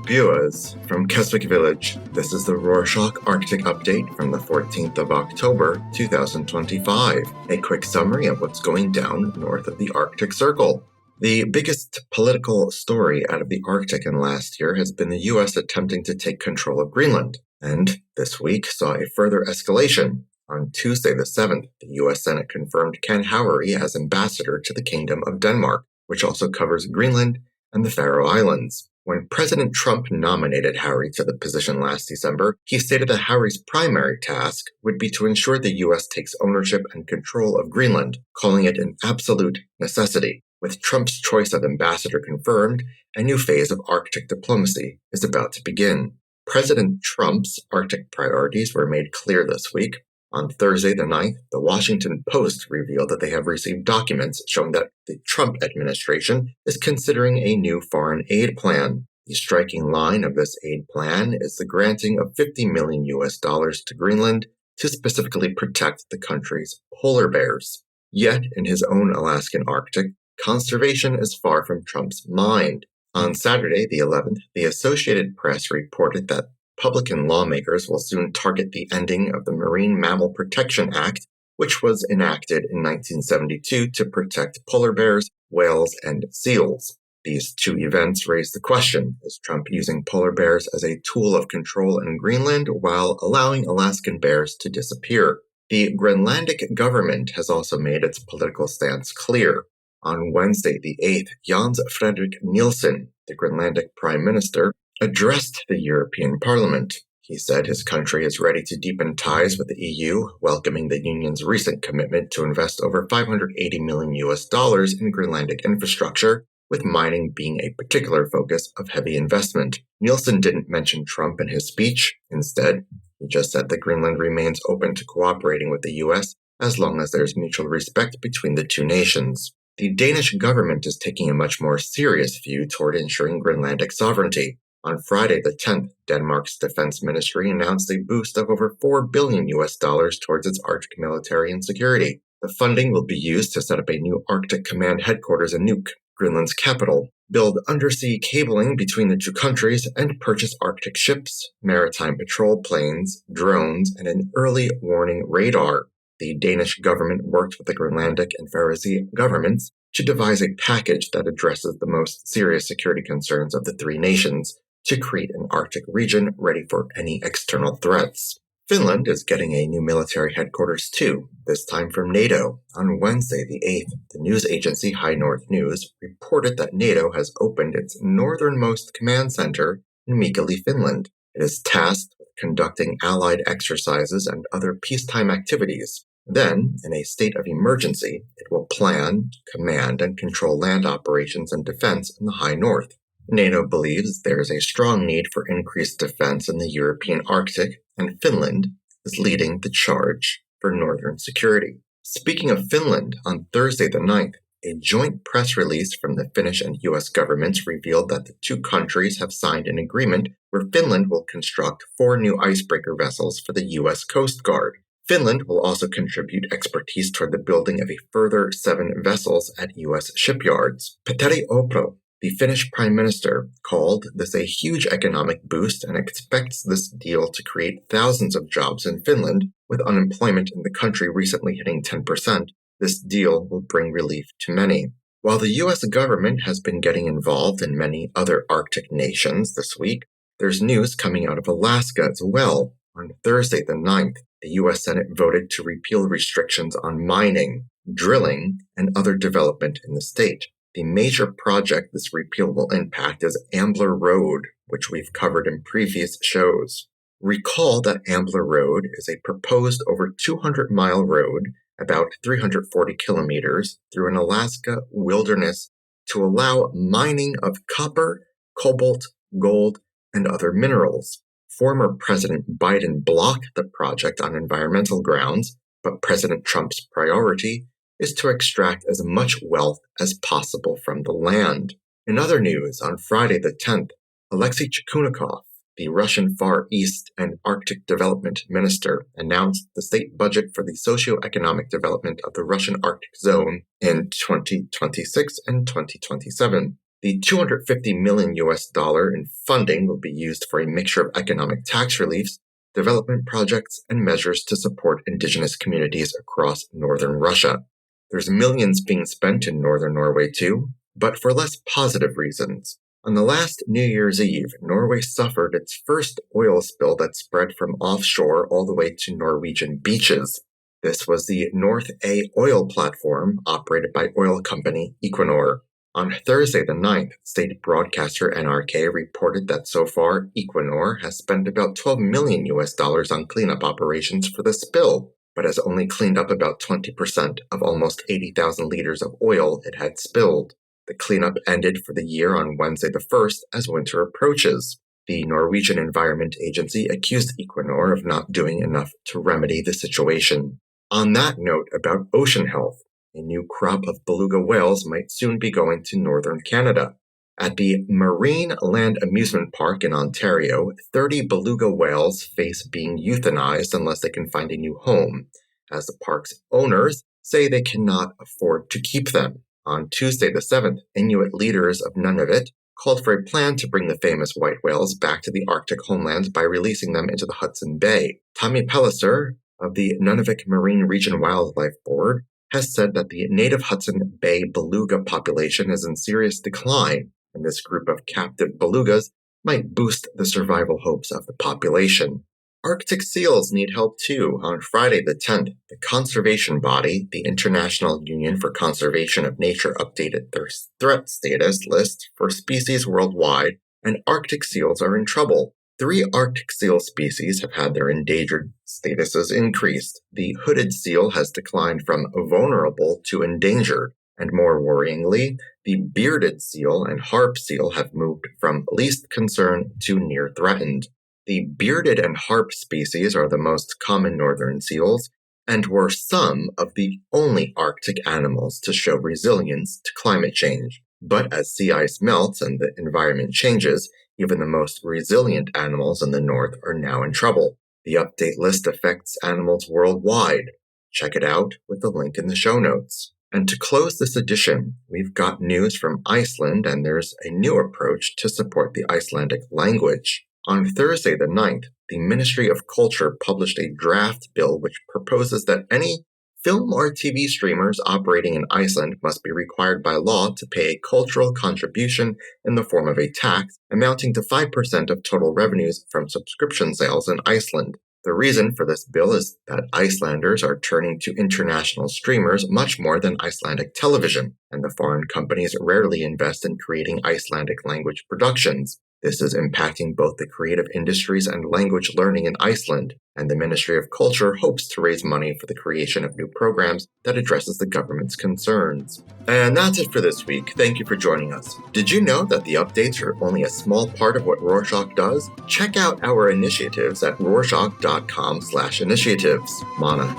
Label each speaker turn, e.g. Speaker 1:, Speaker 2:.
Speaker 1: Viewers from Keswick Village, this is the Rorschach Arctic Update from the 14th of October, 2025. A quick summary of what's going down north of the Arctic Circle. The biggest political story out of the Arctic in last year has been the U.S. attempting to take control of Greenland, and this week saw a further escalation. On Tuesday the 7th, the U.S. Senate confirmed Ken Howery as ambassador to the Kingdom of Denmark, which also covers Greenland and the Faroe Islands. When President Trump nominated Howery to the position last December, he stated that Howery's primary task would be to ensure the U.S. takes ownership and control of Greenland, calling it an absolute necessity. With Trump's choice of ambassador confirmed, a new phase of Arctic diplomacy is about to begin. President Trump's Arctic priorities were made clear this week. On Thursday the 9th, the Washington Post revealed that they have received documents showing that the Trump administration is considering a new foreign aid plan. The striking line of this aid plan is the granting of $50 million to Greenland to specifically protect the country's polar bears. Yet, in his own Alaskan Arctic, conservation is far from Trump's mind. On Saturday the 11th, the Associated Press reported that Republican lawmakers will soon target the ending of the Marine Mammal Protection Act, which was enacted in 1972 to protect polar bears, whales, and seals. These two events raise the question, is Trump using polar bears as a tool of control in Greenland while allowing Alaskan bears to disappear? The Greenlandic government has also made its political stance clear. On Wednesday the 8th, Jens Frederik Nielsen, the Greenlandic Prime Minister, addressed the European Parliament. He said his country is ready to deepen ties with the EU, welcoming the Union's recent commitment to invest over $580 million in Greenlandic infrastructure, with mining being a particular focus of heavy investment. Nielsen didn't mention Trump in his speech. Instead, he just said that Greenland remains open to cooperating with the US as long as there's mutual respect between the two nations. The Danish government is taking a much more serious view toward ensuring Greenlandic sovereignty. On Friday the 10th, Denmark's defense ministry announced a boost of over $4 billion towards its Arctic military and security. The funding will be used to set up a new Arctic command headquarters in Nuuk, Greenland's capital, build undersea cabling between the two countries, and purchase Arctic ships, maritime patrol planes, drones, and an early warning radar. The Danish government worked with the Greenlandic and Faroese governments to devise a package that addresses the most serious security concerns of the three nations, to create an Arctic region ready for any external threats. Finland is getting a new military headquarters too, this time from NATO. On Wednesday the 8th, the news agency High North News reported that NATO has opened its northernmost command center in Mikkeli, Finland. It is tasked with conducting allied exercises and other peacetime activities. Then, in a state of emergency, it will plan, command, and control land operations and defense in the High North. NATO believes there is a strong need for increased defense in the European Arctic, and Finland is leading the charge for northern security. Speaking of Finland, on Thursday the 9th, a joint press release from the Finnish and U.S. governments revealed that the two countries have signed an agreement where Finland will construct 4 new icebreaker vessels for the U.S. Coast Guard. Finland will also contribute expertise toward the building of a further 7 vessels at U.S. shipyards. Petteri Orpo, the Finnish Prime Minister, called this a huge economic boost and expects this deal to create thousands of jobs in Finland, with unemployment in the country recently hitting 10%. This deal will bring relief to many. While the U.S. government has been getting involved in many other Arctic nations this week, there's news coming out of Alaska as well. On Thursday the 9th, the U.S. Senate voted to repeal restrictions on mining, drilling, and other development in the state. The major project this repeal will impact is Ambler Road, which we've covered in previous shows. Recall that Ambler Road is a proposed over 200-mile road, about 340 kilometers, through an Alaska wilderness to allow mining of copper, cobalt, gold, and other minerals. Former President Biden blocked the project on environmental grounds, but President Trump's priority is to extract as much wealth as possible from the land. In other news, on Friday the 10th, Alexei Chikunikov, the Russian Far East and Arctic Development Minister announced the state budget for the socio-economic development of the Russian Arctic zone in 2026 and 2027. The $250 million in funding will be used for a mixture of economic tax reliefs, development projects, and measures to support indigenous communities across northern Russia. There's millions being spent in northern Norway too, but for less positive reasons. On the last New Year's Eve, Norway suffered its first oil spill that spread from offshore all the way to Norwegian beaches. This was the North A oil platform operated by oil company Equinor. On Thursday the 9th, state broadcaster NRK reported that so far, Equinor has spent about $12 million on cleanup operations for the spill, but has only cleaned up about 20% of almost 80,000 liters of oil it had spilled. The cleanup ended for the year on Wednesday the 1st as winter approaches. The Norwegian Environment Agency accused Equinor of not doing enough to remedy the situation. On that note about ocean health, a new crop of beluga whales might soon be going to northern Canada. At the Marine Land Amusement Park in Ontario, 30 beluga whales face being euthanized unless they can find a new home, as the park's owners say they cannot afford to keep them. On Tuesday the 7th, Inuit leaders of Nunavut called for a plan to bring the famous white whales back to the Arctic homeland by releasing them into the Hudson Bay. Tommy Pelliser of the Nunavut Marine Region Wildlife Board has said that the native Hudson Bay beluga population is in serious decline, and this group of captive belugas might boost the survival hopes of the population. Arctic seals need help too. On Friday the 10th, the conservation body, the International Union for Conservation of Nature, updated their threat status list for species worldwide, and Arctic seals are in trouble. 3 Arctic seal species have had their endangered statuses increased. The hooded seal has declined from vulnerable to endangered, and more worryingly, the bearded seal and harp seal have moved from least concern to near threatened. The bearded and harp species are the most common northern seals, and were some of the only Arctic animals to show resilience to climate change. But as sea ice melts and the environment changes, even the most resilient animals in the north are now in trouble. The update list affects animals worldwide. Check it out with the link in the show notes. And to close this edition, we've got news from Iceland, and there's a new approach to support the Icelandic language. On Thursday the 9th, the Ministry of Culture published a draft bill which proposes that any film or TV streamers operating in Iceland must be required by law to pay a cultural contribution in the form of a tax amounting to 5% of total revenues from subscription sales in Iceland. The reason for this bill is that Icelanders are turning to international streamers much more than Icelandic television, and the foreign companies rarely invest in creating Icelandic language productions. This is impacting both the creative industries and language learning in Iceland, and the Ministry of Culture hopes to raise money for the creation of new programs that addresses the government's concerns. And that's it for this week. Thank you for joining us. Did you know that the updates are only a small part of what Rorschach does? Check out our initiatives at rorschach.com/initiatives. Mana.